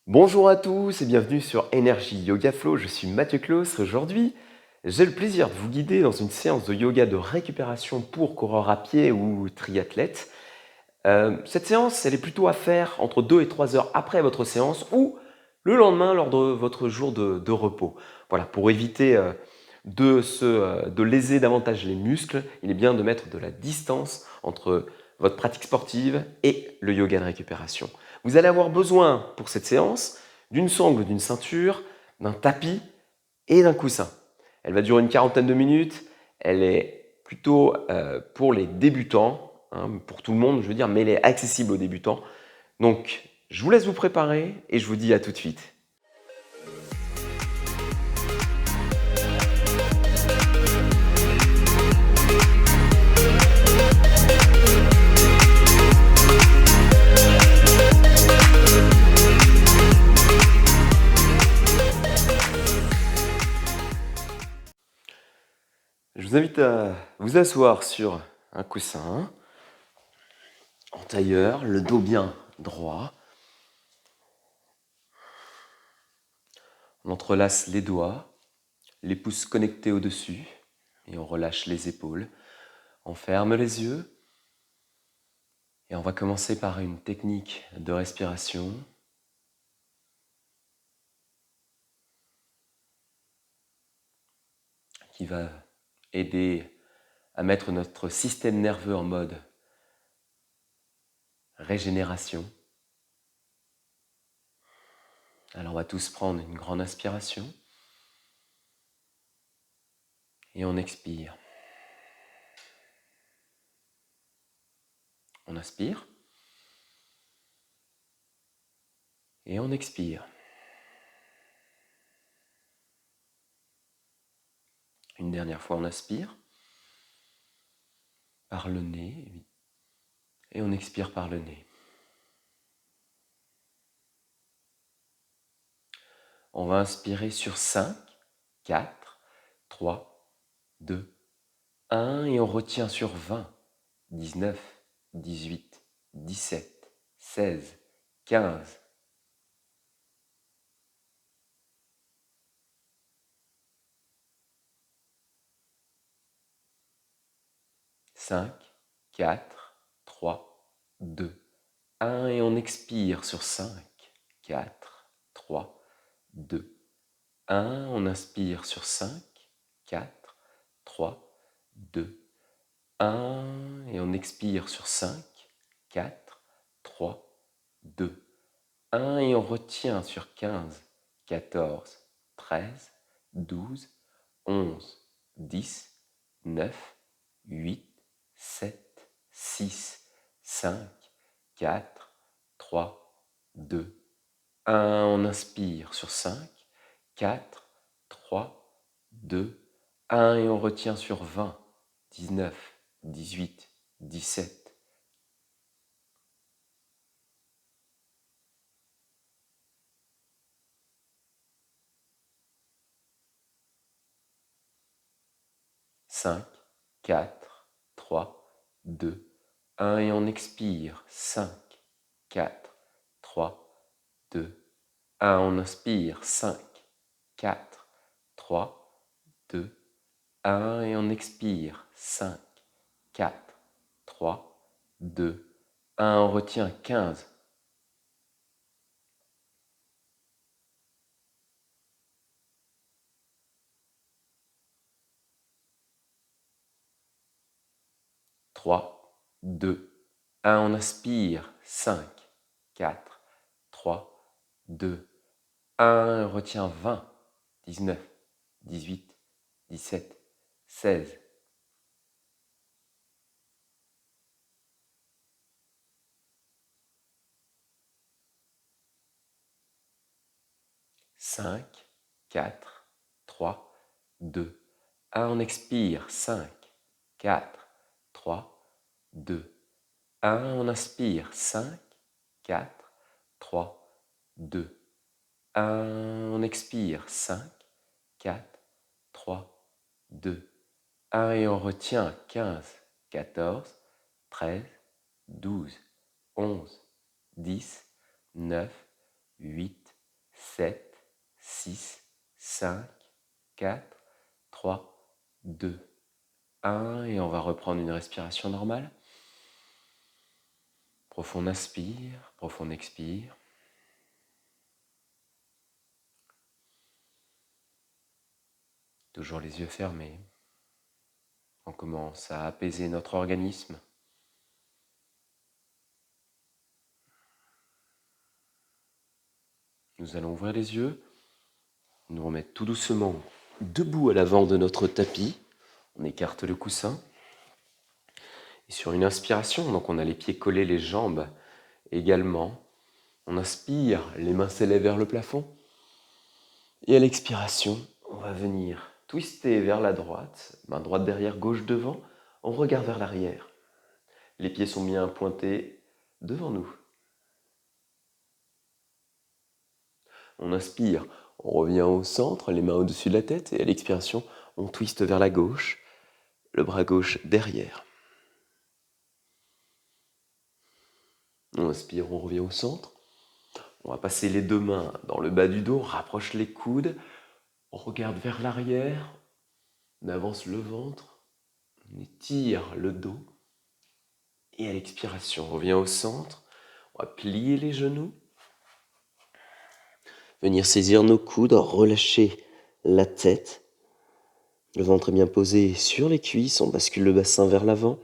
Bonjour à tous et bienvenue sur Energy Yoga Flow, je suis Mathieu Claus. Aujourd'hui, j'ai le plaisir de vous guider dans une séance de yoga de récupération pour coureurs à pied ou triathlètes. Cette séance, elle est plutôt à faire entre 2 et 3 heures après votre séance ou le lendemain lors de votre jour de repos. Voilà, pour éviter de léser davantage les muscles, il est bien de mettre de la distance entre votre pratique sportive et le yoga de récupération. Vous allez avoir besoin pour cette séance d'une sangle, d'une ceinture, d'un tapis et d'un coussin. Elle va durer une quarantaine de minutes. Elle est plutôt pour les débutants, hein, pour tout le monde, je veux dire, mais elle est accessible aux débutants. Donc, je vous laisse vous préparer et je vous dis à tout de suite. Je vous invite à vous asseoir sur un coussin, en tailleur, le dos bien droit. On entrelace les doigts, les pouces connectés au-dessus et on relâche les épaules. On ferme les yeux et on va commencer par une technique de respiration. Qui va aider à mettre notre système nerveux en mode régénération. Alors on va tous prendre une grande inspiration et on expire. On inspire et on expire. Une dernière fois, on inspire par le nez et on expire par le nez. On va inspirer sur 5, 4, 3, 2, 1 et on retient sur 20, 19, 18, 17, 16, 15. 5, 4, 3, 2, 1 et on expire sur 5, 4, 3, 2, 1. On inspire sur 5, 4, 3, 2, 1 et on expire sur 5, 4, 3, 2, 1 et on retient sur 15, 14, 13, 12, 11, 10, 9, 8, 7, 6, 5, 4, 3, 2, 1. On inspire sur 5, 4, 3, 2, 1 et on retient sur 20, 19, 18, 17. 5, 4, 3, 2, 1 et on expire. 5, 4, 3, 2, 1. On inspire. 5, 4, 3, 2, 1 et on expire. 5, 4, 3, 2, 1. On retient 15. 3, 2, 1. On inspire. 5, 4, 3, 2, 1. On retient 20, 19, 18, 17, 16. 5, 4, 3, 2, 1. On expire. 5, 4, 3, 2, 1. On inspire. 5, 4, 3, 2, 1. On expire. 5, 4, 3, 2, 1. Et on retient. 15, 14, 13, 12, 11, 10, 9, 8, 7, 6, 5, 4, 3, 2, 1. Et on va reprendre une respiration normale. Profond inspire, profond expire. Toujours les yeux fermés. On commence à apaiser notre organisme. Nous allons ouvrir les yeux, nous remettre tout doucement debout à l'avant de notre tapis. On écarte le coussin. Et sur une inspiration, donc on a les pieds collés, les jambes également. On inspire, les mains s'élèvent vers le plafond. Et à l'expiration, on va venir twister vers la droite, main droite derrière, gauche devant. On regarde vers l'arrière. Les pieds sont bien pointés devant nous. On inspire, on revient au centre, les mains au-dessus de la tête. Et à l'expiration, on twiste vers la gauche, le bras gauche derrière. On inspire, on revient au centre. On va passer les deux mains dans le bas du dos, on rapproche les coudes. On regarde vers l'arrière, on avance le ventre, on étire le dos. Et à l'expiration, on revient au centre, on va plier les genoux. Venir saisir nos coudes, relâcher la tête. Le ventre est bien posé sur les cuisses, on bascule le bassin vers l'avant.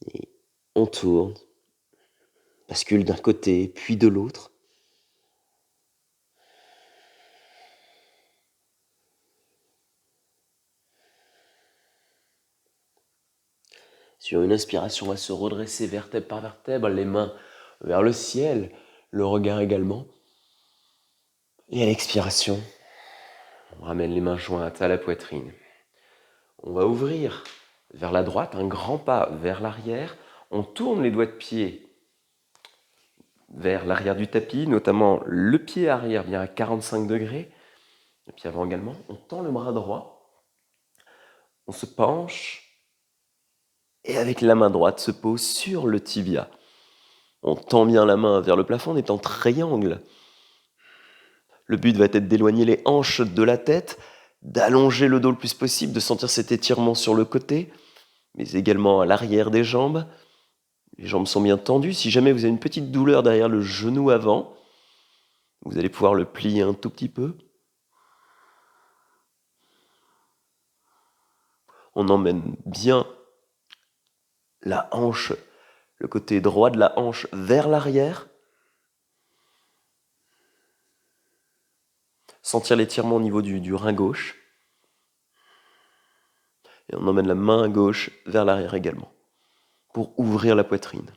Et on tourne, bascule d'un côté puis de l'autre. Sur une inspiration, on va se redresser vertèbre par vertèbre, les mains vers le ciel, le regard également. Et à l'expiration, on ramène les mains jointes à la poitrine. On va ouvrir vers la droite, un grand pas vers l'arrière. On tourne les doigts de pied vers l'arrière du tapis, notamment le pied arrière bien à 45 degrés, le pied avant également. On tend le bras droit, on se penche et avec la main droite se pose sur le tibia. On tend bien la main vers le plafond, on est en triangle. Le but va être d'éloigner les hanches de la tête, d'allonger le dos le plus possible, de sentir cet étirement sur le côté, mais également à l'arrière des jambes. Les jambes sont bien tendues. Si jamais vous avez une petite douleur derrière le genou avant, vous allez pouvoir le plier un tout petit peu. On emmène bien la hanche, le côté droit de la hanche vers l'arrière. Sentir l'étirement au niveau du rein gauche. Et on emmène la main gauche vers l'arrière également, pour ouvrir la poitrine.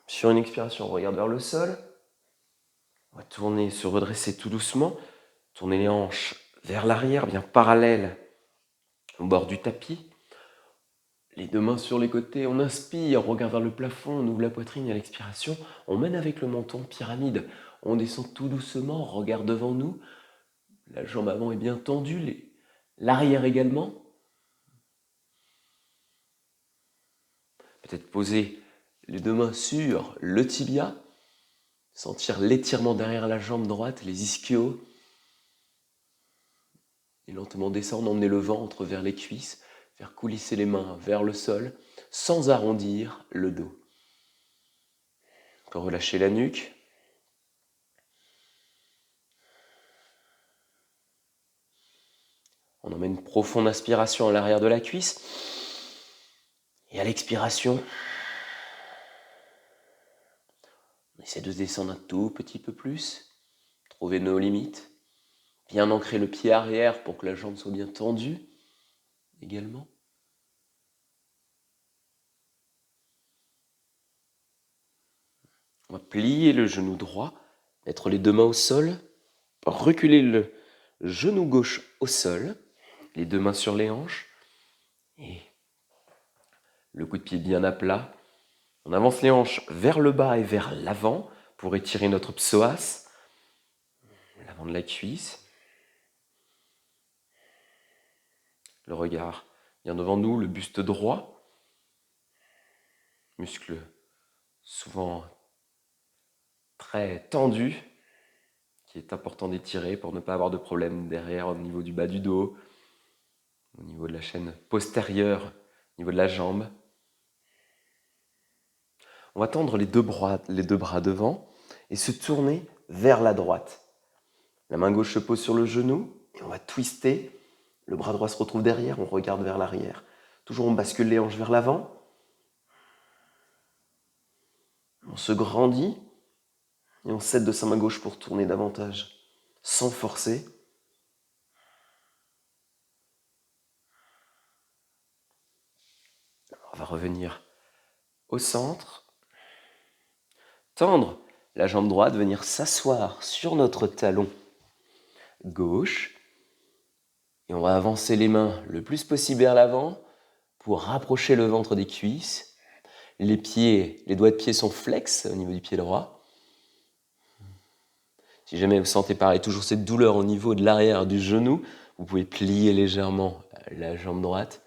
Sur une expiration, on regarde vers le sol. On va tourner, se redresser tout doucement. Tourner les hanches vers l'arrière, bien parallèles au bord du tapis. Les deux mains sur les côtés, on inspire, on regarde vers le plafond, on ouvre la poitrine. Et à l'expiration, on mène avec le menton pyramide. On descend tout doucement, on regarde devant nous. La jambe avant est bien tendue, l'arrière également. Peut-être poser les deux mains sur le tibia. Sentir l'étirement derrière la jambe droite, les ischios. Et lentement descendre, emmener le ventre vers les cuisses, faire coulisser les mains vers le sol, sans arrondir le dos. Encore relâcher la nuque. On emmène une profonde inspiration à l'arrière de la cuisse. Et à l'expiration, on essaie de descendre un tout petit peu plus, trouver nos limites, bien ancrer le pied arrière pour que la jambe soit bien tendue également. On va plier le genou droit, mettre les deux mains au sol, reculer le genou gauche au sol, les deux mains sur les hanches, et le coup de pied bien à plat. On avance les hanches vers le bas et vers l'avant pour étirer notre psoas, l'avant de la cuisse. Le regard bien devant nous, le buste droit, muscles souvent très tendu, qui est important d'étirer pour ne pas avoir de problème derrière au niveau du bas du dos, au niveau de la chaîne postérieure, au niveau de la jambe. On va tendre les deux bras devant et se tourner vers la droite. La main gauche se pose sur le genou et on va twister. Le bras droit se retrouve derrière, on regarde vers l'arrière. Toujours on bascule les hanches vers l'avant. On se grandit et on cède de sa main gauche pour tourner davantage, sans forcer. On va revenir au centre. Tendre la jambe droite, venir s'asseoir sur notre talon gauche. Et on va avancer les mains le plus possible vers l'avant pour rapprocher le ventre des cuisses. Les doigts de pied sont flex au niveau du pied droit. Si jamais vous sentez pareil, toujours cette douleur au niveau de l'arrière du genou, vous pouvez plier légèrement la jambe droite.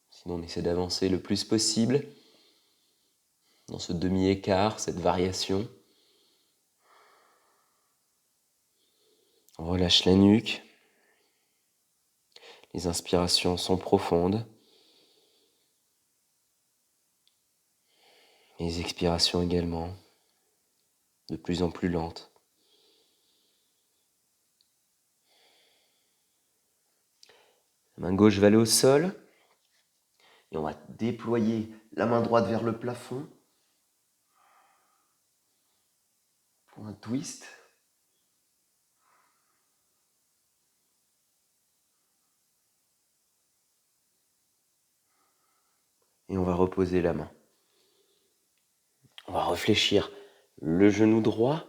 Sinon, on essaie d'avancer le plus possible dans ce demi-écart, cette variation. On relâche la nuque. Les inspirations sont profondes. Les expirations également, de plus en plus lentes. La main gauche va aller au sol. Et on va déployer la main droite vers le plafond. Pour un twist. Et on va reposer la main. On va réfléchir le genou droit,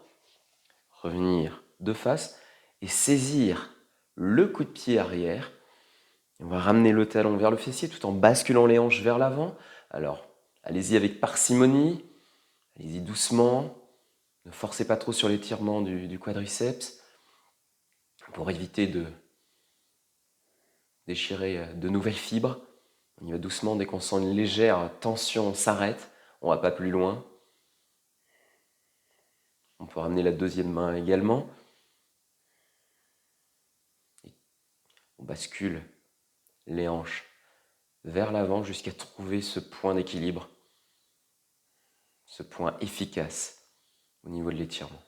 revenir de face et saisir le coup de pied arrière. Et on va ramener le talon vers le fessier tout en basculant les hanches vers l'avant. Alors, allez-y avec parcimonie, allez-y doucement. Ne forcez pas trop sur l'étirement du quadriceps pour éviter de déchirer de nouvelles fibres. On y va doucement, dès qu'on sent une légère tension, on s'arrête, on ne va pas plus loin. On peut ramener la deuxième main également. Et on bascule les hanches vers l'avant jusqu'à trouver ce point d'équilibre, ce point efficace au niveau de l'étirement.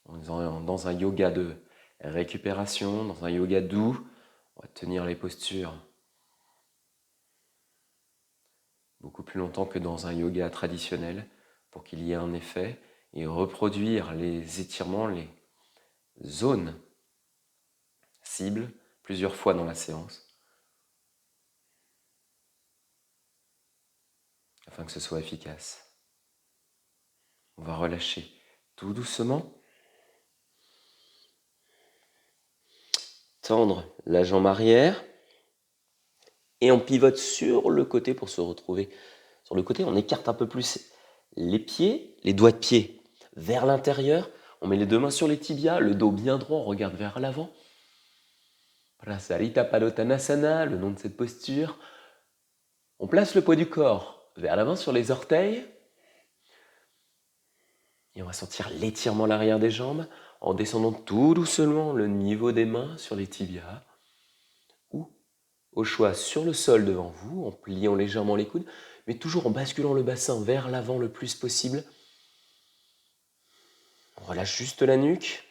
On est dans un yoga de récupération, dans un yoga doux. On va tenir les postures beaucoup plus longtemps que dans un yoga traditionnel pour qu'il y ait un effet et reproduire les étirements, les zones cibles plusieurs fois dans la séance afin que ce soit efficace. On va relâcher tout doucement. Tendre la jambe arrière et on pivote sur le côté pour se retrouver sur le côté. On écarte un peu plus les pieds, les doigts de pied vers l'intérieur. On met les deux mains sur les tibias, le dos bien droit, on regarde vers l'avant. Prasarita Padottanasana, le nom de cette posture. On place le poids du corps vers l'avant sur les orteils. Et on va sentir l'étirement à l'arrière des jambes en descendant tout doucement le niveau des mains sur les tibias. Ou, au choix, sur le sol devant vous, en pliant légèrement les coudes, mais toujours en basculant le bassin vers l'avant le plus possible. On relâche juste la nuque,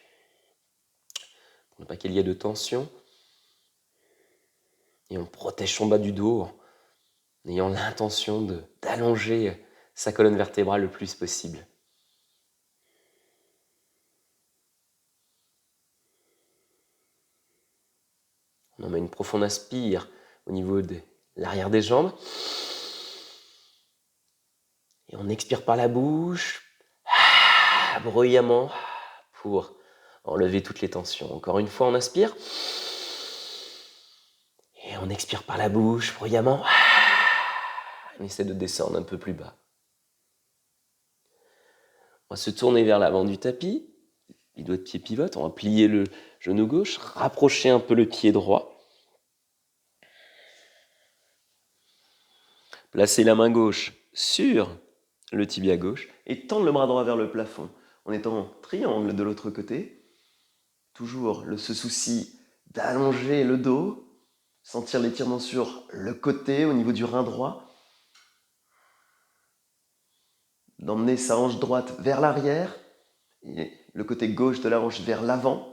pour ne pas qu'il y ait de tension. Et on protège son bas du dos en ayant l'intention d'allonger sa colonne vertébrale le plus possible. On met une profonde inspire au niveau de l'arrière des jambes. Et on expire par la bouche, bruyamment, pour enlever toutes les tensions. Encore une fois, on inspire. Et on expire par la bouche, bruyamment. On essaie de descendre un peu plus bas. On va se tourner vers l'avant du tapis. Les doigts de pied pivotent. On va plier le genou gauche, rapprocher un peu le pied droit. Placez la main gauche sur le tibia gauche et tendre le bras droit vers le plafond en étant triangle de l'autre côté. Toujours ce souci d'allonger le dos, sentir l'étirement sur le côté au niveau du rein droit, d'emmener sa hanche droite vers l'arrière et le côté gauche de la hanche vers l'avant.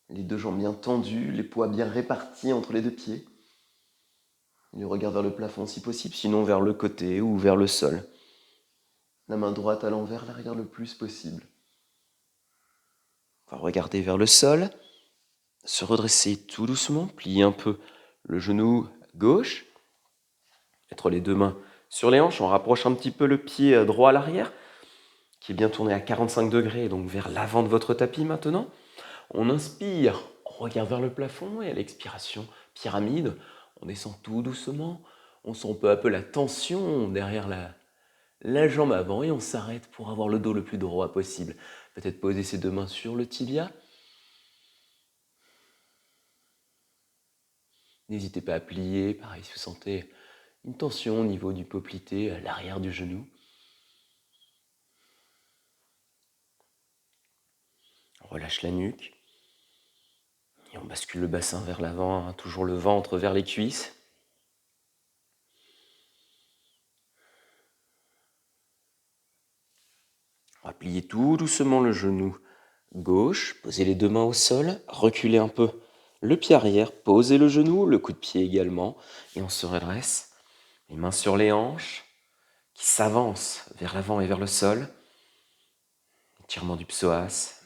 Les deux jambes bien tendues, les poids bien répartis entre les deux pieds. Le regard vers le plafond si possible, sinon vers le côté ou vers le sol. La main droite allant vers l'arrière le plus possible. On va regarder vers le sol, se redresser tout doucement, plier un peu le genou gauche, mettre les deux mains sur les hanches, on rapproche un petit peu le pied droit à l'arrière, qui est bien tourné à 45 degrés, donc vers l'avant de votre tapis maintenant. On inspire, on regarde vers le plafond et à l'expiration, pyramide, on descend tout doucement, on sent peu à peu la tension derrière la jambe avant et on s'arrête pour avoir le dos le plus droit possible. Peut-être poser ses deux mains sur le tibia. N'hésitez pas à plier, pareil si vous sentez une tension au niveau du poplité, à l'arrière du genou. On relâche la nuque. Et on bascule le bassin vers l'avant, hein, toujours le ventre vers les cuisses. On va plier tout doucement le genou gauche, poser les deux mains au sol, reculer un peu le pied arrière, poser le genou, le coup de pied également, et on se redresse. Les mains sur les hanches, qui s'avancent vers l'avant et vers le sol. Étirement du psoas,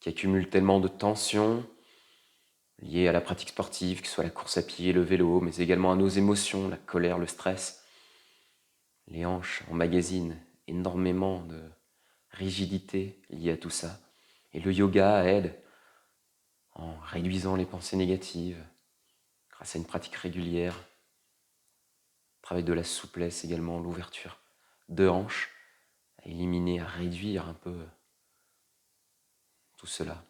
qui accumule tellement de tension liées à la pratique sportive, que ce soit la course à pied, le vélo, mais également à nos émotions, la colère, le stress. Les hanches emmagasinent énormément de rigidité liée à tout ça. Et le yoga aide en réduisant les pensées négatives grâce à une pratique régulière. Travail de la souplesse également, l'ouverture de hanches, à éliminer, à réduire un peu tout cela.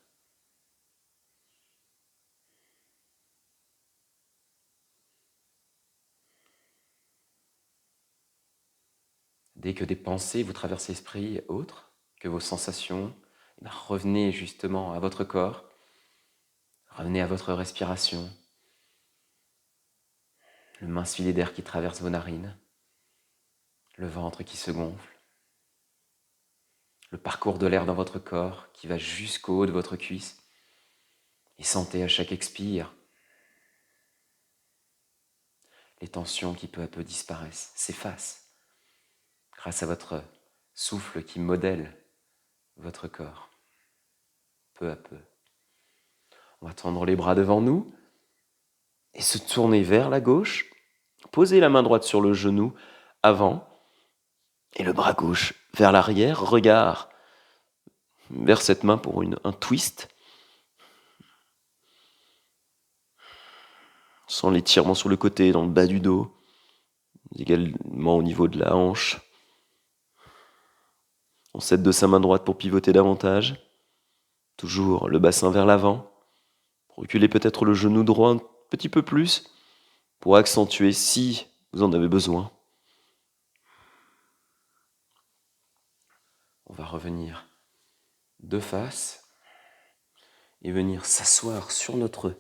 Dès que des pensées vous traversent l'esprit autres que vos sensations, revenez justement à votre corps, revenez à votre respiration, le mince filet d'air qui traverse vos narines, le ventre qui se gonfle, le parcours de l'air dans votre corps qui va jusqu'au haut de votre cuisse, et sentez à chaque expire les tensions qui peu à peu disparaissent, s'effacent, grâce à votre souffle qui modèle votre corps, peu à peu. On va tendre les bras devant nous et se tourner vers la gauche, poser la main droite sur le genou avant et le bras gauche vers l'arrière, regard vers cette main pour un twist, sans l'étirement sur le côté, dans le bas du dos, également au niveau de la hanche. On s'aide de sa main droite pour pivoter davantage, toujours le bassin vers l'avant, reculer peut-être le genou droit un petit peu plus, pour accentuer si vous en avez besoin. On va revenir de face et venir s'asseoir sur notre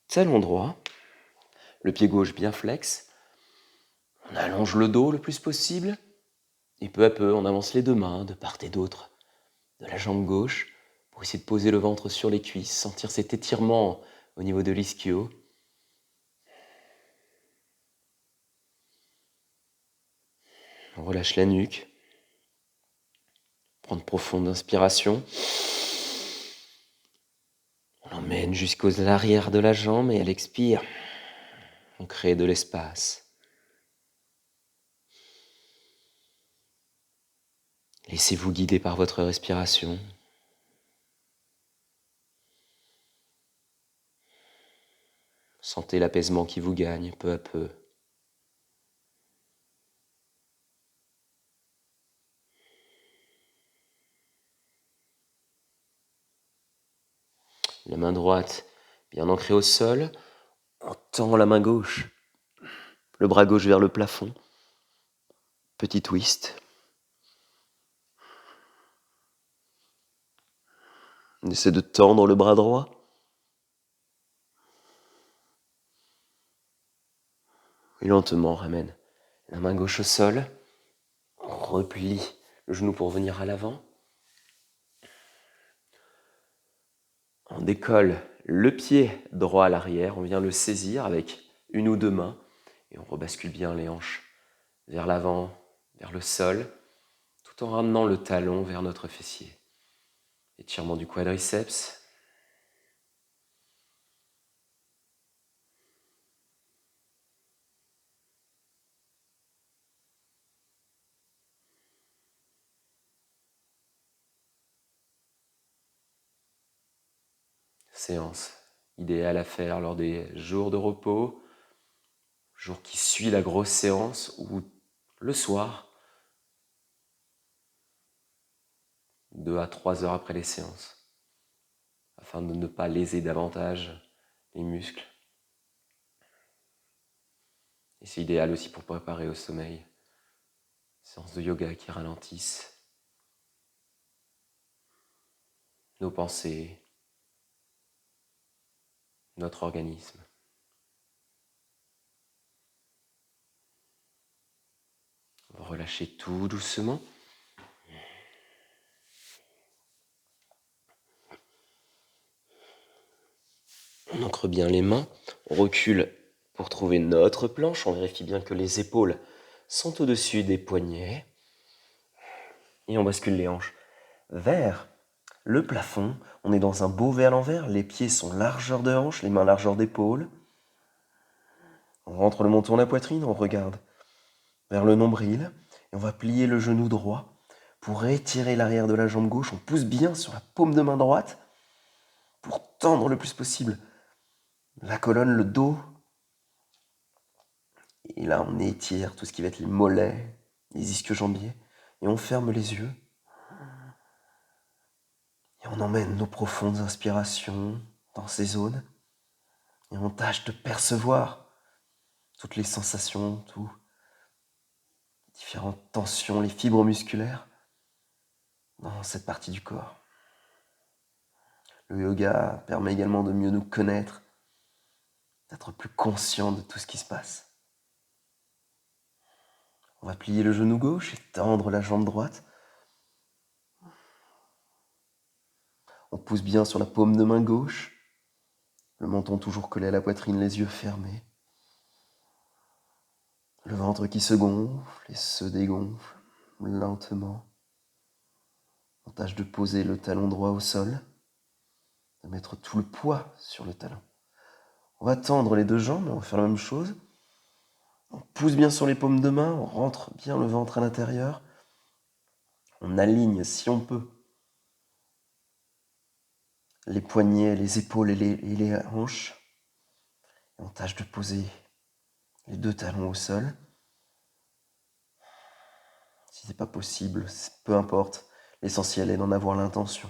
talon droit, le pied gauche bien flex. On allonge le dos le plus possible et peu à peu on avance les deux mains de part et d'autre de la jambe gauche pour essayer de poser le ventre sur les cuisses, sentir cet étirement au niveau de l'ischio. On relâche la nuque. Prendre profonde inspiration. On l'emmène jusqu'aux arrières de la jambe et à l'expire, on crée de l'espace. Laissez-vous guider par votre respiration. Sentez l'apaisement qui vous gagne peu à peu. La main droite bien ancrée au sol. On tend la main gauche, le bras gauche vers le plafond. Petit twist. On essaie de tendre le bras droit. Et lentement, on ramène la main gauche au sol. On replie le genou pour venir à l'avant. On décolle le pied droit à l'arrière. On vient le saisir avec une ou deux mains. Et on rebascule bien les hanches vers l'avant, vers le sol, tout en ramenant le talon vers notre fessier. Étirement du quadriceps. Séance idéale à faire lors des jours de repos, jour qui suit la grosse séance ou le soir, 2 à 3 heures après les séances, afin de ne pas léser davantage les muscles. Et c'est idéal aussi pour préparer au sommeil. Séances de yoga qui ralentissent nos pensées, notre organisme. On va relâcher tout doucement. On ancre bien les mains, on recule pour trouver notre planche, on vérifie bien que les épaules sont au-dessus des poignets et on bascule les hanches vers le plafond. On est dans un beau V à l'envers, les pieds sont largeur de hanche, les mains largeur d'épaule. On rentre le menton à la poitrine, on regarde vers le nombril et on va plier le genou droit pour étirer l'arrière de la jambe gauche. On pousse bien sur la paume de main droite pour tendre le plus possible la colonne, le dos. Et là, on étire tout ce qui va être les mollets, les ischio-jambiers. Et on ferme les yeux. Et on emmène nos profondes inspirations dans ces zones. Et on tâche de percevoir toutes les sensations, toutes les différentes tensions, les fibres musculaires dans cette partie du corps. Le yoga permet également de mieux nous connaître, d'être plus conscient de tout ce qui se passe. On va plier le genou gauche et tendre la jambe droite. On pousse bien sur la paume de main gauche, le menton toujours collé à la poitrine, les yeux fermés. Le ventre qui se gonfle et se dégonfle lentement. On tâche de poser le talon droit au sol, de mettre tout le poids sur le talon. On va tendre les deux jambes, on va faire la même chose. On pousse bien sur les paumes de main, on rentre bien le ventre à l'intérieur. On aligne, si on peut, les poignets, les épaules et les hanches. Et on tâche de poser les deux talons au sol. Si c'est pas possible, peu importe, l'essentiel est d'en avoir l'intention.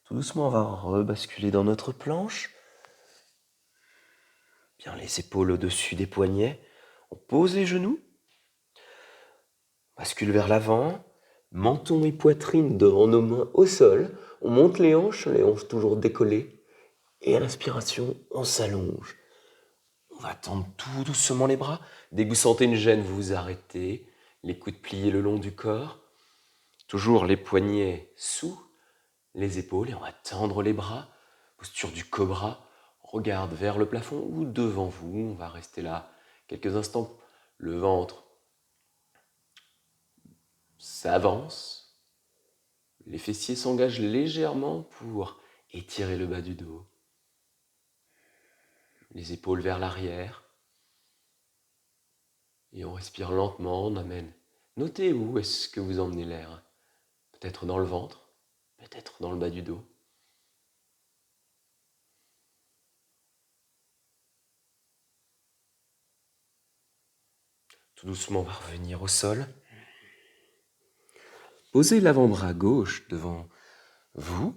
Tout doucement, on va rebasculer dans notre planche. Bien les épaules au-dessus des poignets. On pose les genoux. Bascule vers l'avant. Menton et poitrine devant nos mains au sol. On monte les hanches toujours décollées. Et à l'inspiration, on s'allonge. On va tendre tout doucement les bras. Dès que vous sentez une gêne, vous vous arrêtez. Les coudes pliés le long du corps. Toujours les poignets sous les épaules et on va tendre les bras. Posture du cobra. On regarde vers le plafond ou devant vous. On va rester là quelques instants. Le ventre s'avance. Les fessiers s'engagent légèrement pour étirer le bas du dos. Les épaules vers l'arrière. Et on respire lentement, on amène. Notez où est-ce que vous emmenez l'air. Peut-être dans le ventre, peut-être dans le bas du dos. Tout doucement, on va revenir au sol. Posez l'avant-bras gauche devant Vous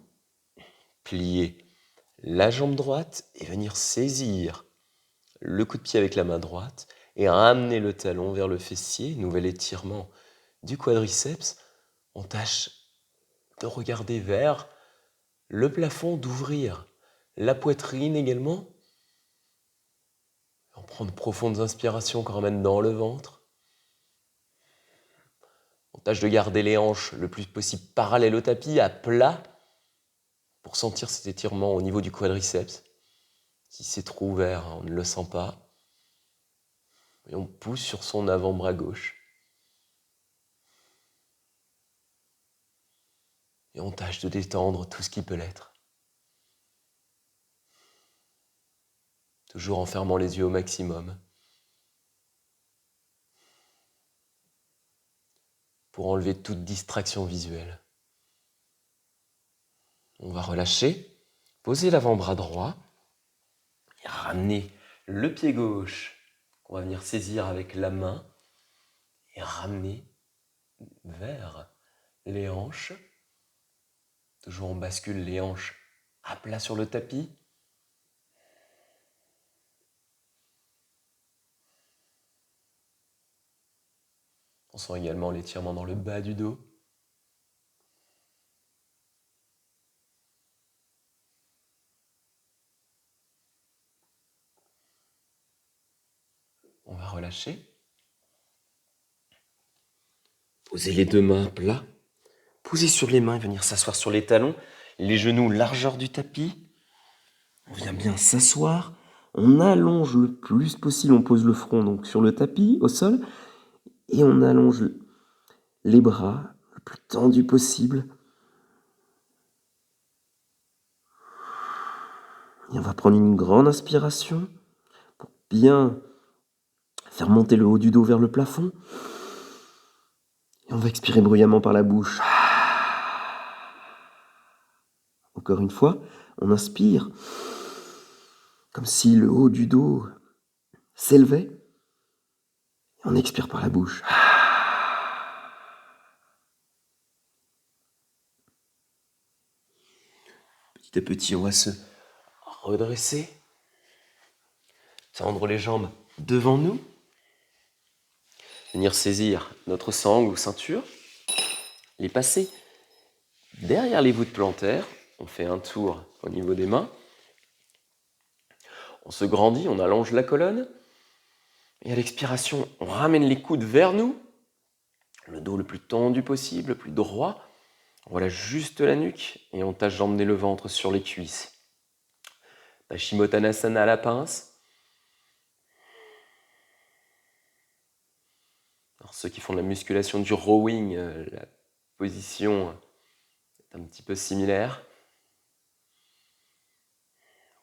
pliez la jambe droite et venir saisir le coup de pied avec la main droite et ramener le talon vers le fessier, nouvel étirement du quadriceps. On tâche de regarder vers le plafond, d'ouvrir la poitrine également. On prend de profondes inspirations qu'on ramène dans le ventre. On tâche de garder les hanches le plus possible parallèles au tapis, à plat, pour sentir cet étirement au niveau du quadriceps. Si c'est trop ouvert, on ne le sent pas. Et on pousse sur son avant-bras gauche. Et on tâche de détendre tout ce qui peut l'être. Toujours en fermant les yeux au maximum. Pour enlever toute distraction visuelle. On va relâcher, poser l'avant-bras droit et ramener le pied gauche qu'on va venir saisir avec la main et ramener vers les hanches. Toujours on bascule les hanches à plat sur le tapis. On sent également l'étirement dans le bas du dos. On va relâcher. Poser les deux mains à plat. Poser sur les mains et venir s'asseoir sur les talons. Les genoux largeur du tapis. On vient bien s'asseoir. On allonge le plus possible. On pose le front donc sur le tapis, au sol. Et on allonge les bras le plus tendu possible. Et on va prendre une grande inspiration pour bien faire monter le haut du dos vers le plafond. Et on va expirer bruyamment par la bouche. Encore une fois, on inspire comme si le haut du dos s'élevait. Et on expire par la bouche. Petit à petit, on va se redresser. Tendre les jambes devant nous. Venir saisir notre sangle ou ceinture. Les passer derrière les voûtes plantaires. On fait un tour au niveau des mains. On se grandit, on allonge la colonne. Et à l'expiration, on ramène les coudes vers nous. Le dos le plus tendu possible, le plus droit. On relâche juste la nuque et on tâche d'emmener le ventre sur les cuisses. Paschimottanasana à la pince. Alors, ceux qui font de la musculation du rowing, la position est un petit peu similaire.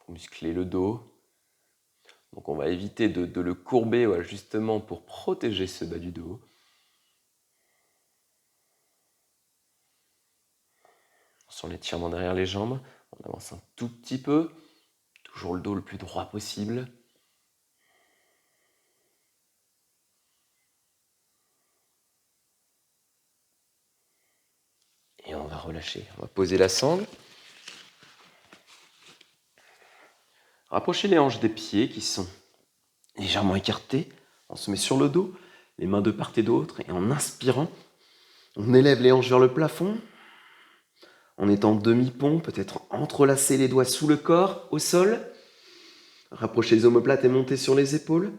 Pour muscler le dos. Donc on va éviter de le courber, voilà, justement pour protéger ce bas du dos. Sur l'étirement derrière les jambes, on avance un tout petit peu. Toujours le dos le plus droit possible. Et on va relâcher. On va poser la sangle. Rapprochez les hanches des pieds qui sont légèrement écartés. On se met sur le dos, les mains de part et d'autre. Et en inspirant, on élève les hanches vers le plafond. On est en demi-pont, peut-être entrelacer les doigts sous le corps, au sol. Rapprochez les omoplates et montez sur les épaules.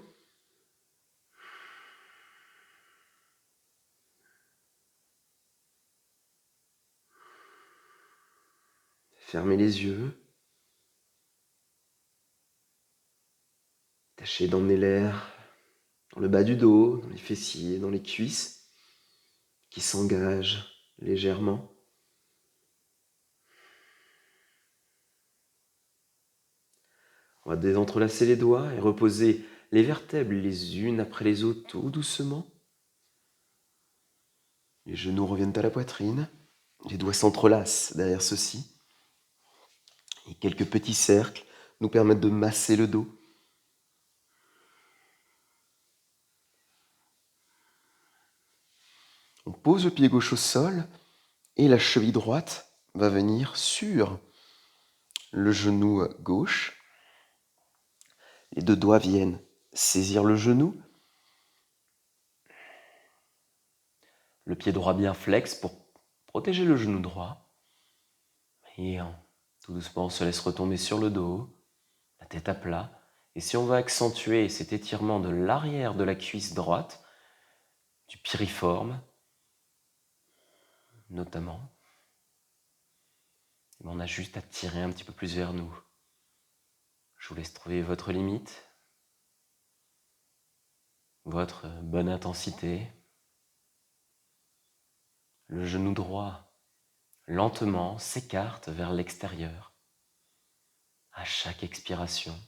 Fermez les yeux. Tâchez d'emmener l'air dans le bas du dos, dans les fessiers, dans les cuisses, qui s'engagent légèrement. On va désentrelacer les doigts et reposer les vertèbres les unes après les autres, tout doucement. Les genoux reviennent à la poitrine. Les doigts s'entrelacent derrière ceux-ci. Et quelques petits cercles nous permettent de masser le dos. On pose le pied gauche au sol et la cheville droite va venir sur le genou gauche. Les deux doigts viennent saisir le genou. Le pied droit bien flex pour protéger le genou droit. Et tout doucement, on se laisse retomber sur le dos, la tête à plat. Et si on veut accentuer cet étirement de l'arrière de la cuisse droite, du piriforme notamment, on a juste à tirer un petit peu plus vers nous. Je vous laisse trouver votre limite, votre bonne intensité. Le genou droit, lentement, s'écarte vers l'extérieur à chaque expiration.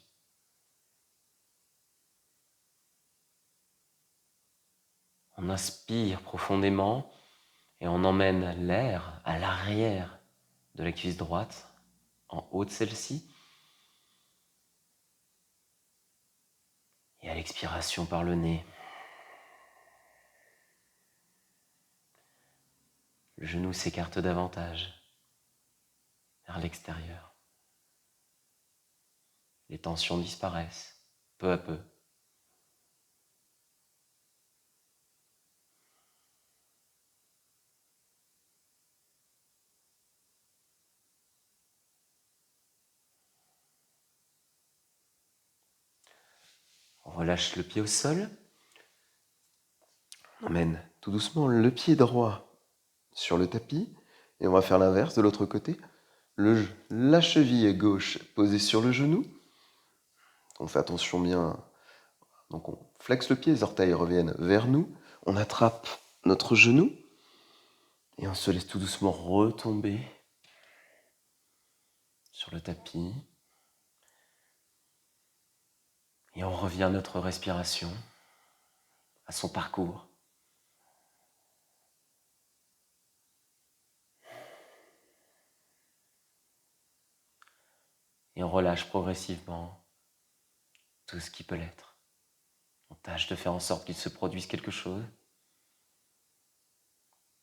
On inspire profondément et on emmène l'air à l'arrière de la cuisse droite, en haut de celle-ci. Et à l'expiration par le nez, le genou s'écarte davantage vers l'extérieur. Les tensions disparaissent peu à peu. On relâche le pied au sol. On emmène tout doucement le pied droit sur le tapis. Et on va faire l'inverse de l'autre côté. La cheville gauche posée sur le genou. On fait attention bien. Donc on flexe le pied, les orteils reviennent vers nous. On attrape notre genou. Et on se laisse tout doucement retomber sur le tapis. Et on revient à notre respiration, à son parcours. Et on relâche progressivement tout ce qui peut l'être. On tâche de faire en sorte qu'il se produise quelque chose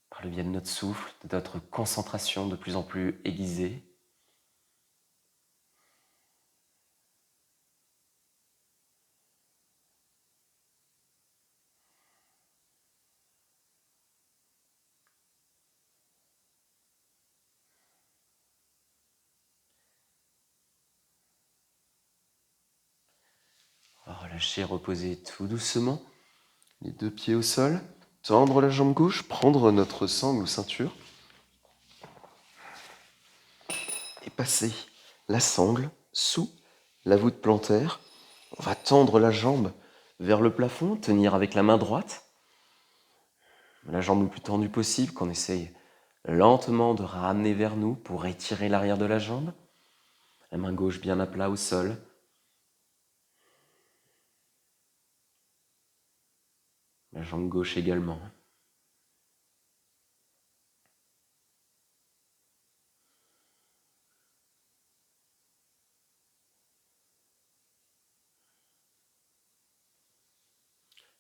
par le biais de notre souffle, de notre concentration de plus en plus aiguisée. On va relâcher, reposer tout doucement, les deux pieds au sol, tendre la jambe gauche, prendre notre sangle ou ceinture et passer la sangle sous la voûte plantaire. On va tendre la jambe vers le plafond, tenir avec la main droite, la jambe le plus tendue possible, qu'on essaye lentement de ramener vers nous pour étirer l'arrière de la jambe. La main gauche bien à plat au sol. La jambe gauche également.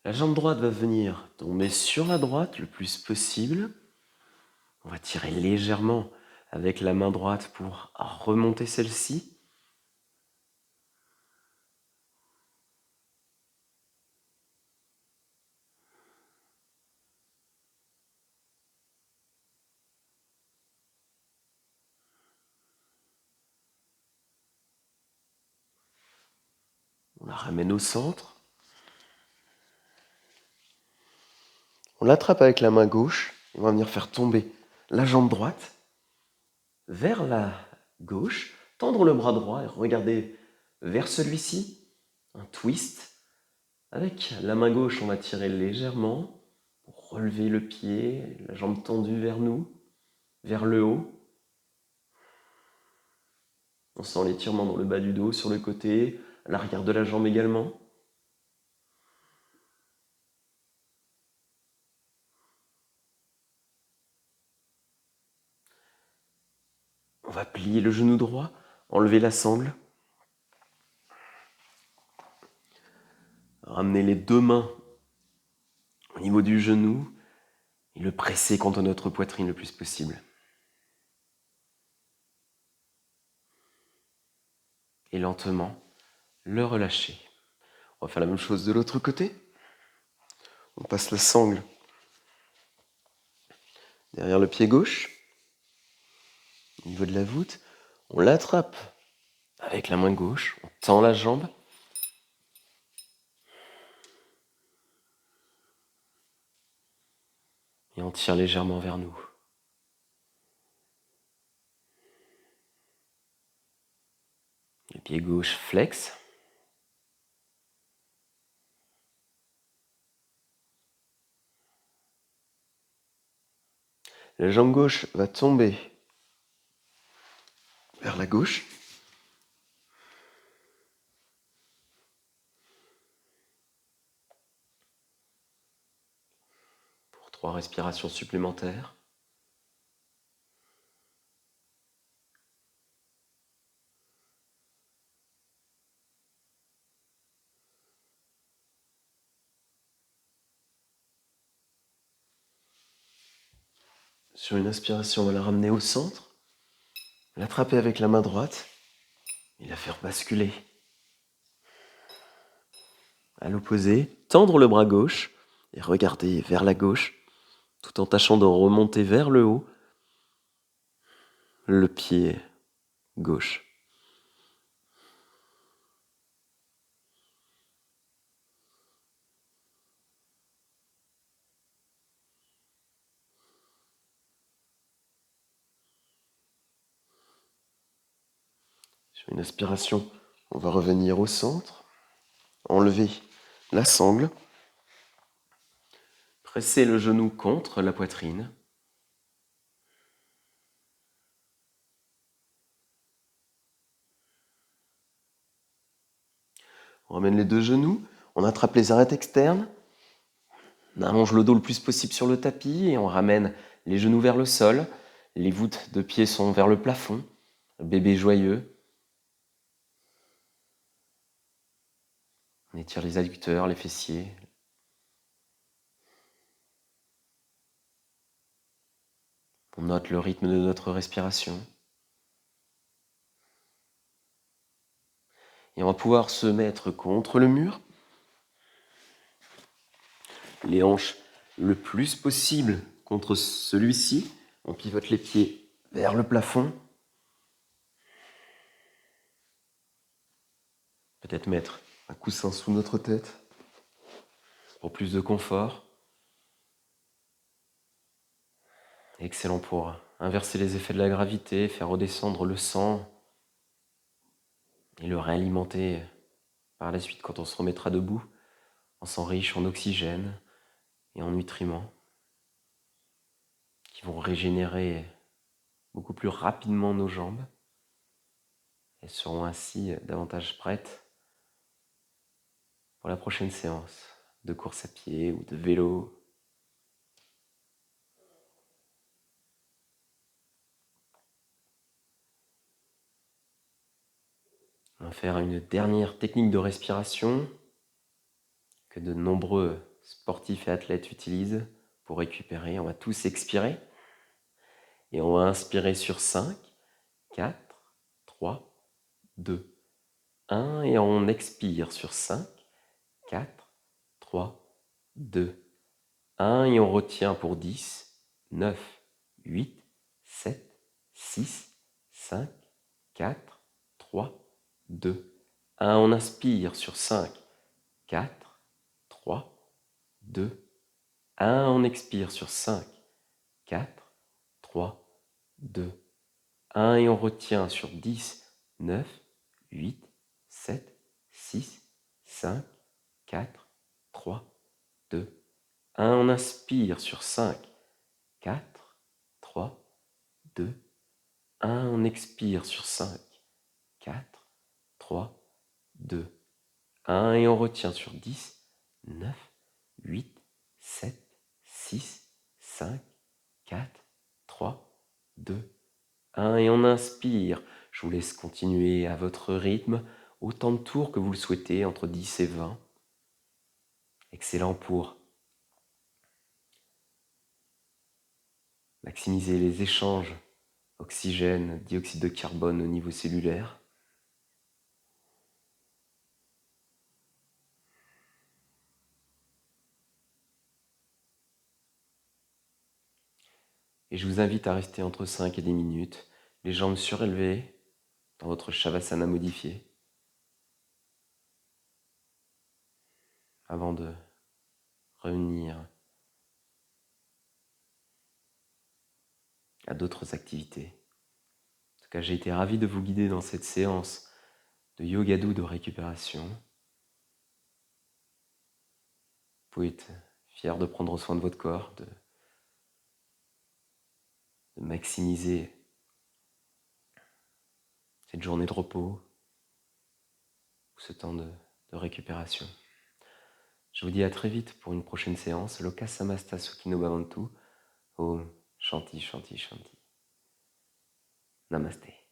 La jambe droite va venir tomber sur la droite le plus possible. On va tirer légèrement avec la main droite pour remonter celle-ci. On la ramène au centre. On l'attrape avec la main gauche. On va venir faire tomber la jambe droite vers la gauche, tendre le bras droit et regarder vers celui-ci. Un twist. Avec la main gauche, on va tirer légèrement pour relever le pied, la jambe tendue vers nous, vers le haut. On sent l'étirement dans le bas du dos, sur le côté, à l'arrière de la jambe également. On va plier le genou droit, enlever la sangle. Ramener les deux mains au niveau du genou et le presser contre notre poitrine le plus possible. et lentement le relâcher. On va faire la même chose de l'autre côté. On passe la sangle derrière le pied gauche, au niveau de la voûte. On l'attrape avec la main gauche, on tend la jambe. Et on tire légèrement vers nous. Le pied gauche flex. La jambe gauche va tomber vers la gauche. Pour 3 respirations supplémentaires. Sur une inspiration, on va la ramener au centre, l'attraper avec la main droite et la faire basculer. À l'opposé, tendre le bras gauche et regarder vers la gauche, tout en tâchant de remonter vers le haut le pied gauche. Sur une inspiration, on va revenir au centre, enlever la sangle, presser le genou contre la poitrine. On ramène les 2 genoux, on attrape les arêtes externes, on allonge le dos le plus possible sur le tapis et on ramène les genoux vers le sol. Les voûtes de pieds sont vers le plafond. Bébé joyeux. On étire les adducteurs, les fessiers. On note le rythme de notre respiration. Et on va pouvoir se mettre contre le mur. Les hanches le plus possible contre celui-ci. On pivote les pieds vers le plafond. Peut-être mettre un coussin sous notre tête pour plus de confort. Excellent pour inverser les effets de la gravité, faire redescendre le sang et le réalimenter par la suite quand on se remettra debout, en sang riche en oxygène et en nutriments qui vont régénérer beaucoup plus rapidement nos jambes. Elles seront ainsi davantage prêtes pour la prochaine séance de course à pied ou de vélo. On va faire une dernière technique de respiration que de nombreux sportifs et athlètes utilisent pour récupérer. On va tous expirer et on va inspirer sur 5, 4, 3, 2, 1 et on expire sur 5, 4, 3, 2, 1 et on retient pour 10, 9, 8, 7, 6, 5, 4, 3, 2, 1. On inspire sur 5, 4, 3, 2, 1. On expire sur 5, 4, 3, 2, 1. Et on retient sur 10, 9, 8, 7, 6, 5, 4, 3, 2, 1. On inspire sur 5, 4, 3, 2, 1. On expire sur 5, 4, 3, 2, 1. Et on retient sur 10, 9, 8, 7, 6, 5, 4, 3, 2, 1. Et on inspire. Je vous laisse continuer à votre rythme, autant de tours que vous le souhaitez, entre 10 et 20. Excellent pour maximiser les échanges oxygène, dioxyde de carbone au niveau cellulaire. Et je vous invite à rester entre 5 et 10 minutes, les jambes surélevées, dans votre Shavasana modifié, avant de revenir à d'autres activités. En tout cas, j'ai été ravi de vous guider dans cette séance de yoga doux de récupération. Vous pouvez être fier de prendre soin de votre corps, de maximiser cette journée de repos, ou ce temps de récupération. Je vous dis à très vite pour une prochaine séance. Loka Samasta Sukhino Bhavantu. Om Shanti Shanti Shanti. Namaste.